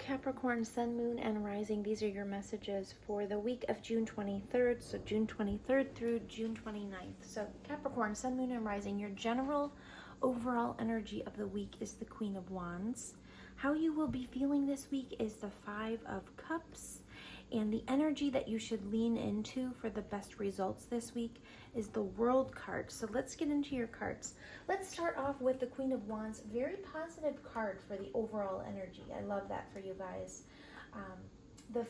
Capricorn, Sun, Moon, and Rising. These are your messages for the week of June 23rd. So June 23rd through June 29th. So Capricorn, Sun, Moon, and Rising. Your general overall energy of the week is the Queen of Wands. How you will be feeling this week is the Five of Cups. And the energy that you should lean into for the best results this week is the World card. So let's get into your cards. Let's start off with the Queen of Wands. Very positive card for the overall energy. I love that for you guys. The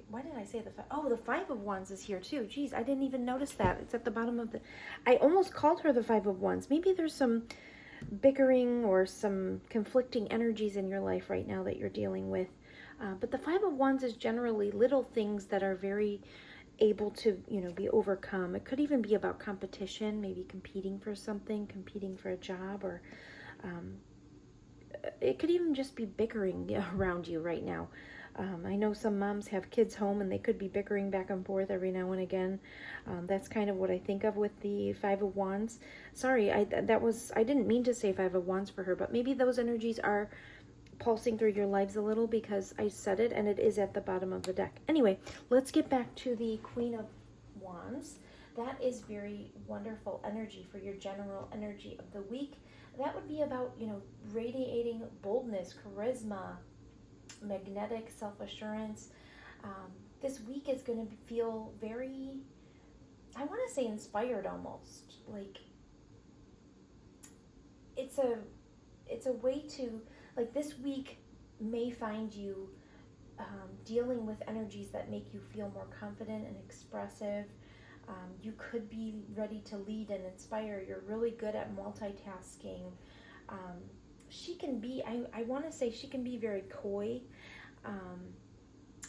why did I say the five? Oh, the Five of Wands is here too. Geez, I didn't even notice that. It's at the bottom of the... I almost called her the Five of Wands. Maybe there's some bickering or some conflicting energies in your life right now that you're dealing with. But the Five of Wands is generally little things that are very able to, be overcome. It could even be about competition, maybe competing for something, competing for a job, or it could even just be bickering around you right now. I know some moms have kids home and they could be bickering back and forth every now and again. That's kind of what I think of with the Five of Wands. Sorry, I didn't mean to say Five of Wands for her, but maybe those energies are pulsing through your lives a little because I said it and it is at the bottom of the deck. Anyway, let's get back to the Queen of Wands. That is very wonderful energy for your general energy of the week. That would be about, radiating boldness, charisma, magnetic self-assurance. This week is going to feel very, I want to say inspired almost. Like it's a way to, like, this week may find you dealing with energies that make you feel more confident and expressive. You could be ready to lead and inspire. You're really good at multitasking. She can be, I want to say she can be very coy,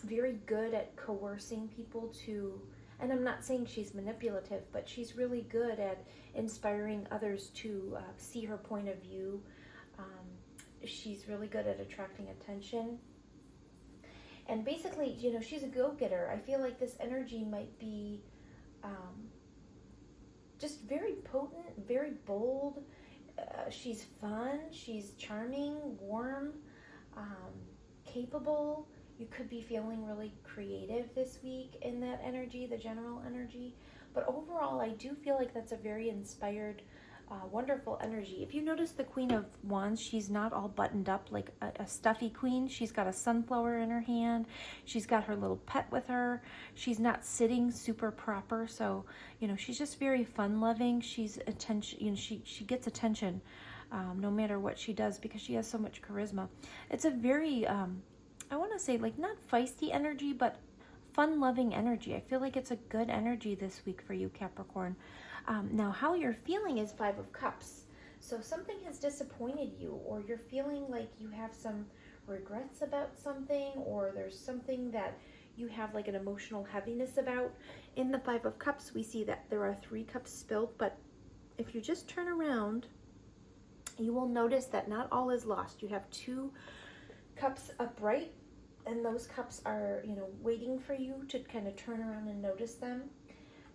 very good at coercing people to, and I'm not saying she's manipulative, but she's really good at inspiring others to see her point of view. She's really good at attracting attention. And basically, she's a go-getter. I feel like this energy might be just very potent, very bold. She's fun. She's charming, warm, capable. You could be feeling really creative this week in that energy, the general energy. But overall, I do feel like that's a very inspired, wonderful energy. If you notice the Queen of Wands, she's not all buttoned up like a stuffy queen. She's got a sunflower in her hand. She's got her little pet with her. She's not sitting super proper. So, she's just very fun-loving. She's attention. She gets attention no matter what she does because she has so much charisma. It's a very, I want to say, like, not feisty energy, but fun-loving energy. I feel like it's a good energy this week for you, Capricorn. Now, how you're feeling is Five of Cups. So something has disappointed you, or you're feeling like you have some regrets about something, or there's something that you have like an emotional heaviness about. In the Five of Cups, we see that there are 3 cups spilled, but if you just turn around, you will notice that not all is lost. You have 2 cups upright, and those cups are, waiting for you to kind of turn around and notice them.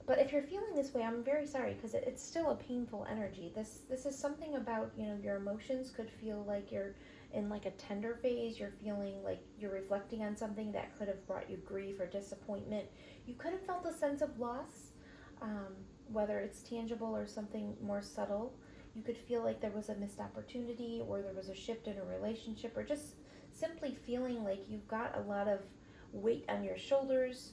But if you're feeling this way, I'm very sorry because it's still a painful energy. This is something about, your emotions could feel like you're in like a tender phase. You're feeling like you're reflecting on something that could have brought you grief or disappointment. You could have felt a sense of loss, whether it's tangible or something more subtle. You could feel like there was a missed opportunity, or there was a shift in a relationship, or just simply feeling like you've got a lot of weight on your shoulders.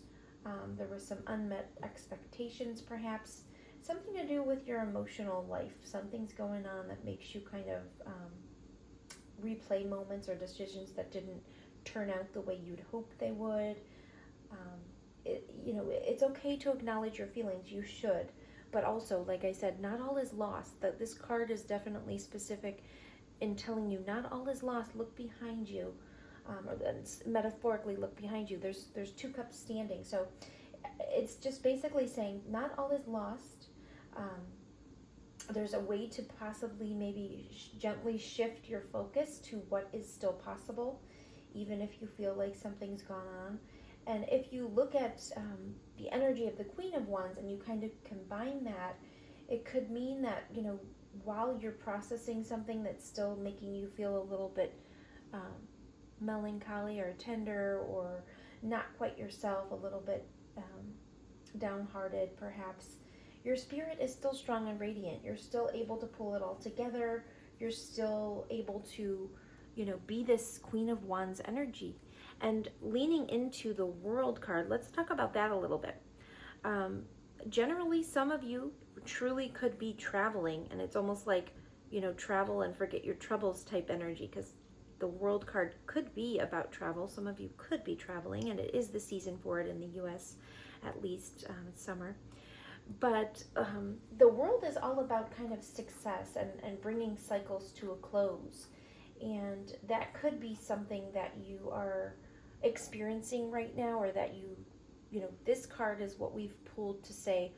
There were some unmet expectations, perhaps. Something to do with your emotional life. Something's going on that makes you kind of replay moments or decisions that didn't turn out the way you'd hoped they would. It's okay to acknowledge your feelings. You should. But also, like I said, not all is lost. This card is definitely specific in telling you not all is lost. Look behind you. Or metaphorically look behind you. There's 2 cups standing. So it's just basically saying not all is lost. There's a way to possibly maybe gently shift your focus to what is still possible, even if you feel like something's gone on. And if you look at the energy of the Queen of Wands and you kind of combine that, it could mean that, while you're processing something that's still making you feel a little bit melancholy or tender or not quite yourself, a little bit downhearted perhaps, your spirit is still strong and radiant. You're still able to pull it all together. You're still able to, be this Queen of Wands energy. And leaning into the World card, let's talk about that a little bit. Generally, some of you truly could be traveling, and it's almost like, travel and forget your troubles type energy, because the World card could be about travel. Some of you could be traveling, and it is the season for it in the U.S., at least. It's summer. But the World is all about kind of success and bringing cycles to a close. And that could be something that you are experiencing right now, or that this card is what we've pulled to say,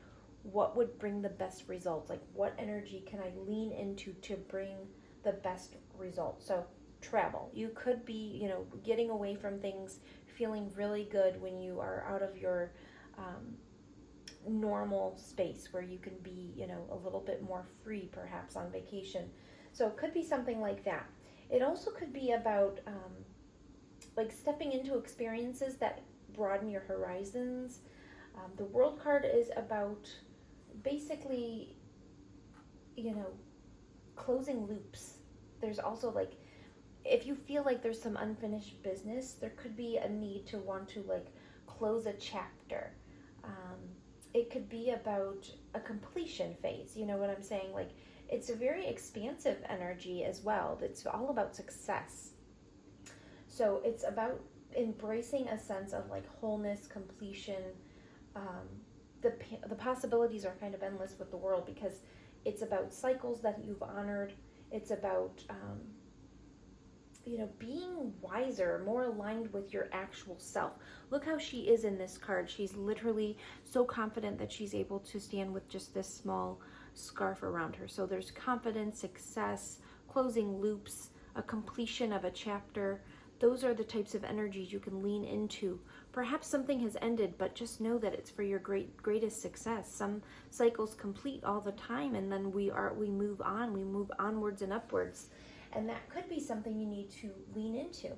what would bring the best results? Like, what energy can I lean into to bring the best results? So travel. You could be, getting away from things, feeling really good when you are out of your normal space where you can be, a little bit more free, perhaps on vacation. So it could be something like that. It also could be about like stepping into experiences that broaden your horizons. The World card is about basically, closing loops. There's also like, if you feel like there's some unfinished business, there could be a need to want to like close a chapter. It could be about a completion phase. You know what I'm saying? Like, it's a very expansive energy as well. It's all about success. So it's about embracing a sense of like wholeness, completion. The possibilities are kind of endless with the World, because it's about cycles that you've honored. It's about being wiser, more aligned with your actual self. Look how she is in this card. She's literally so confident that she's able to stand with just this small scarf around her. So there's confidence, success, closing loops, a completion of a chapter. Those are the types of energies you can lean into. Perhaps something has ended, but just know that it's for your greatest success. Some cycles complete all the time, and then we move on. We move onwards and upwards. And that could be something you need to lean into.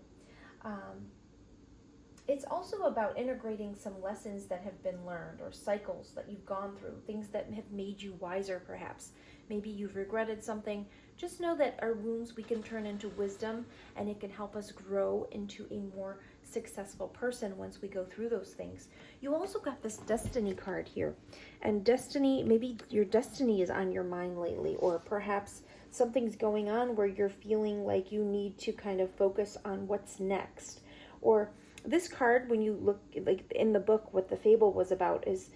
It's also about integrating some lessons that have been learned, or cycles that you've gone through, things that have made you wiser perhaps. Maybe you've regretted something. Just know that our wounds we can turn into wisdom, and it can help us grow into a more successful person once we go through those things. You also got this Destiny card here. And Destiny, maybe your destiny is on your mind lately, or perhaps something's going on where you're feeling like you need to kind of focus on what's next. Or this card, when you look like in the book, what the fable was about is,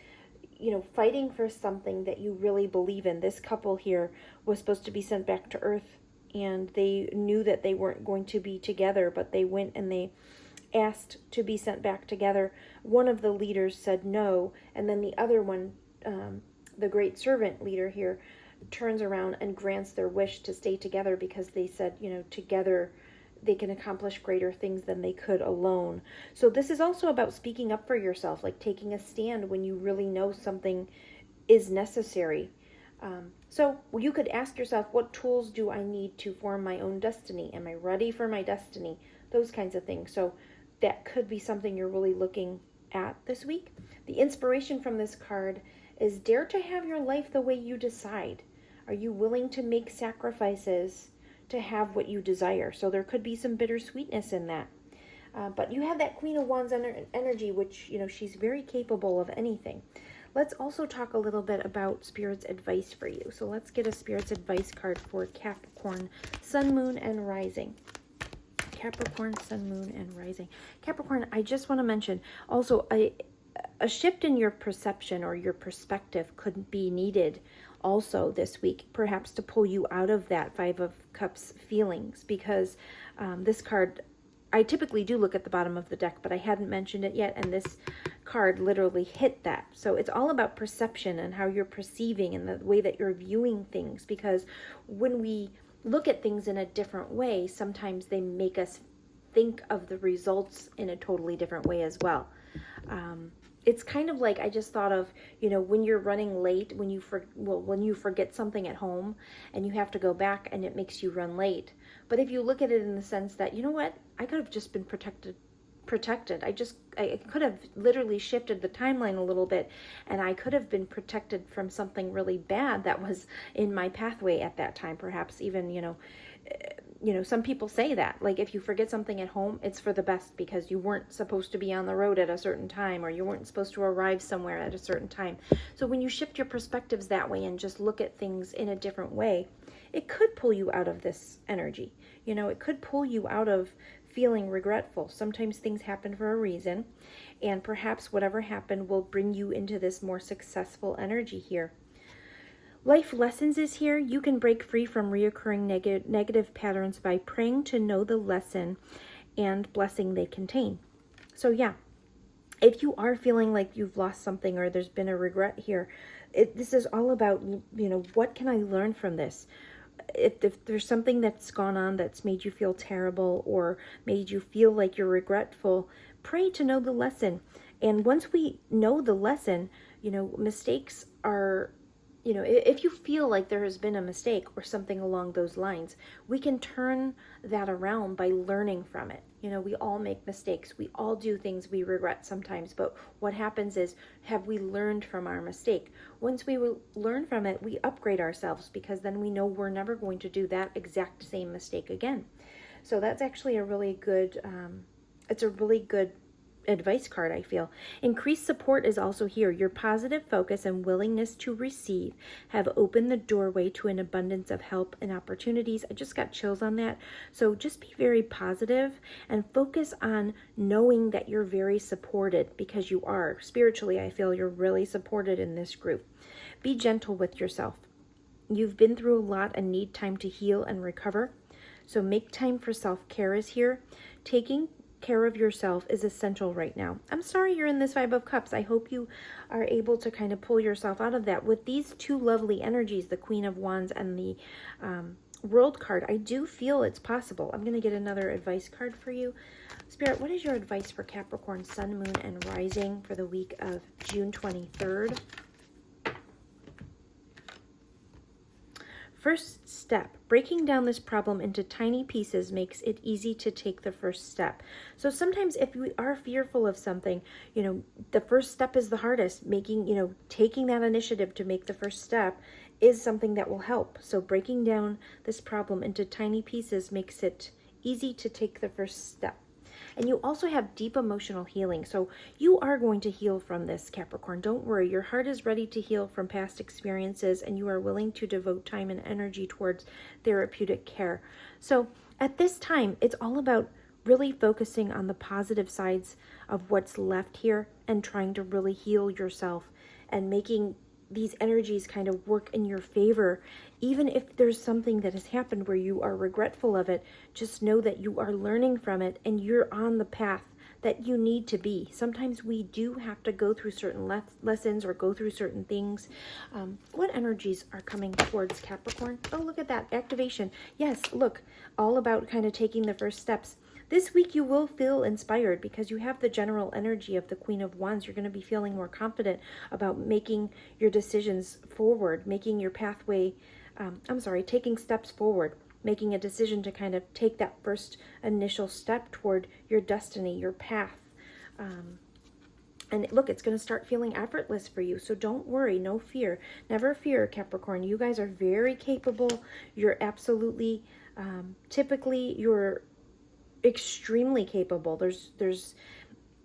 fighting for something that you really believe in. This couple here was supposed to be sent back to Earth, and they knew that they weren't going to be together, but they went and they asked to be sent back together. One of the leaders said no, and then the other one, the great servant leader here, turns around and grants their wish to stay together, because they said, together they can accomplish greater things than they could alone. So this is also about speaking up for yourself, like taking a stand when you really know something is necessary. So you could ask yourself, what tools do I need to form my own destiny? Am I ready for my destiny? Those kinds of things. So that could be something you're really looking at this week. The inspiration from this card is, dare to have your life the way you decide. Are you willing to make sacrifices to have what you desire? So there could be some bittersweetness in that. But you have that Queen of Wands energy, which, she's very capable of anything. Let's also talk a little bit about Spirit's advice for you. So let's get a Spirit's advice card for Capricorn, Sun, Moon, and Rising. Capricorn, Sun, Moon, and Rising. Capricorn, I just want to mention also a shift in your perception or your perspective could be needed also this week, perhaps to pull you out of that Five of Cups feelings, because this card, I typically do look at the bottom of the deck, but I hadn't mentioned it yet, and this card literally hit that. So it's all about perception and how you're perceiving and the way that you're viewing things, because when we look at things in a different way, sometimes they make us think of the results in a totally different way as well. it's kind of like, I just thought of, when you're running late, when you forget something at home and you have to go back and it makes you run late. But if you look at it in the sense that, you know what, I could have just been protected. I could have literally shifted the timeline a little bit, and I could have been protected from something really bad that was in my pathway at that time. Perhaps even, some people say that, like, if you forget something at home, it's for the best, because you weren't supposed to be on the road at a certain time, or you weren't supposed to arrive somewhere at a certain time. So when you shift your perspectives that way and just look at things in a different way, it could pull you out of this energy. It could pull you out of feeling regretful. Sometimes things happen for a reason, and perhaps whatever happened will bring you into this more successful energy here. Life lessons is here. You can break free from reoccurring negative patterns by praying to know the lesson and blessing they contain. So yeah, if you are feeling like you've lost something or there's been a regret here, this is all about, what can I learn from this? If there's something that's gone on that's made you feel terrible or made you feel like you're regretful, pray to know the lesson. And once we know the lesson, mistakes are, if you feel like there has been a mistake or something along those lines, we can turn that around by learning from it. We all make mistakes. We all do things we regret sometimes. But what happens is, have we learned from our mistake? Once we learn from it, we upgrade ourselves, because then we know we're never going to do that exact same mistake again. So that's actually a really good, it's a really good advice card, I feel. Increased support is also here. Your positive focus and willingness to receive have opened the doorway to an abundance of help and opportunities. I just got chills on that. So just be very positive and focus on knowing that you're very supported, because you are. Spiritually, I feel you're really supported in this group. Be gentle with yourself. You've been through a lot and need time to heal and recover. So make time for self-care is here. Taking care of yourself is essential right now. I'm sorry you're in this Five of Cups. I hope you are able to kind of pull yourself out of that. With these two lovely energies, the Queen of Wands and the World card, I do feel it's possible. I'm going to get another advice card for you. Spirit, what is your advice for Capricorn, Sun, Moon, and Rising for the week of June 23rd? First step, breaking down this problem into tiny pieces makes it easy to take the first step. So sometimes if we are fearful of something, the first step is the hardest. Taking that initiative to make the first step is something that will help. So breaking down this problem into tiny pieces makes it easy to take the first step. And you also have deep emotional healing. So you are going to heal from this, Capricorn. Don't worry. Your heart is ready to heal from past experiences, and you are willing to devote time and energy towards therapeutic care. So at this time, it's all about really focusing on the positive sides of what's left here and trying to really heal yourself and making these energies kind of work in your favor. Even if there's something that has happened where you are regretful of it, just know that you are learning from it and you're on the path that you need to be. Sometimes we do have to go through certain lessons or go through certain things. What energies are coming towards Capricorn? Oh, look at that activation. Yes, look, all about kind of taking the first steps. This week you will feel inspired because you have the general energy of the Queen of Wands. You're going to be feeling more confident about making your decisions forward, making your pathway, taking steps forward, making a decision to kind of take that first initial step toward your destiny, your path. And look, it's going to start feeling effortless for you. So don't worry, no fear. Never fear, Capricorn. You guys are very capable. You're absolutely, typically, you're extremely capable. There's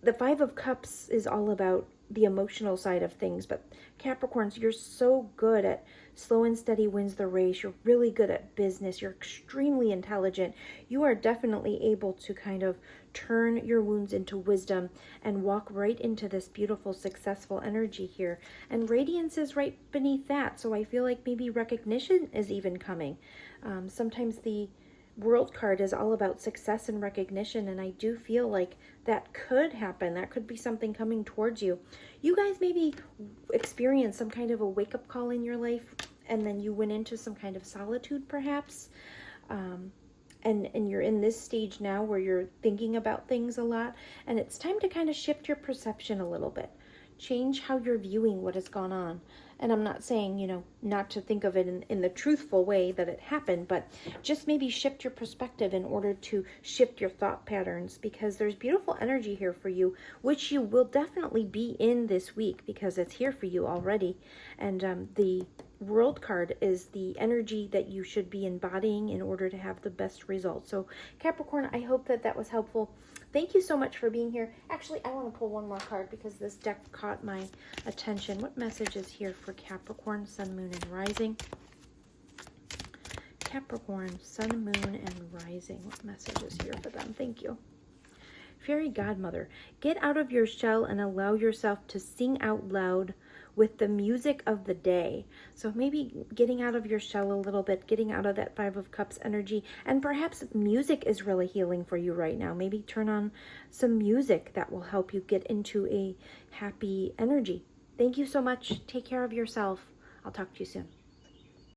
the Five of Cups is all about the emotional side of things, but Capricorns, you're so good at slow and steady wins the race. You're really good at business. You're extremely intelligent. You are definitely able to kind of turn your wounds into wisdom and walk right into this beautiful, successful energy here. And radiance is right beneath that. So I feel like maybe recognition is even coming. Sometimes the World card is all about success and recognition, and I do feel like that could happen. That could be something coming towards you. You guys maybe experience some kind of a wake-up call in your life, and then you went into some kind of solitude perhaps, and you're in this stage now where you're thinking about things a lot, and it's time to kind of shift your perception a little bit. change how you're viewing what has gone on. And I'm not saying, you know, not to think of it in the truthful way that it happened, but just maybe shift your perspective in order to shift your thought patterns, because there's beautiful energy here for you, which you will definitely be in this week because it's here for you already. And the World card is the energy that you should be embodying in order to have the best results. So Capricorn, I hope that that was helpful. Thank you so much for being here. Actually, I want to pull one more card because this deck caught my attention. What message is here for Capricorn, Sun, Moon, and Rising? Capricorn, Sun, Moon, and Rising. What message is here for them? Thank you. Fairy Godmother, get out of your shell and allow yourself to sing out loud with the music of the day. So maybe getting out of your shell a little bit, getting out of that Five of Cups energy, and perhaps music is really healing for you right now. Maybe turn on some music that will help you get into a happy energy. Thank you so much. Take care of yourself. I'll talk to you soon.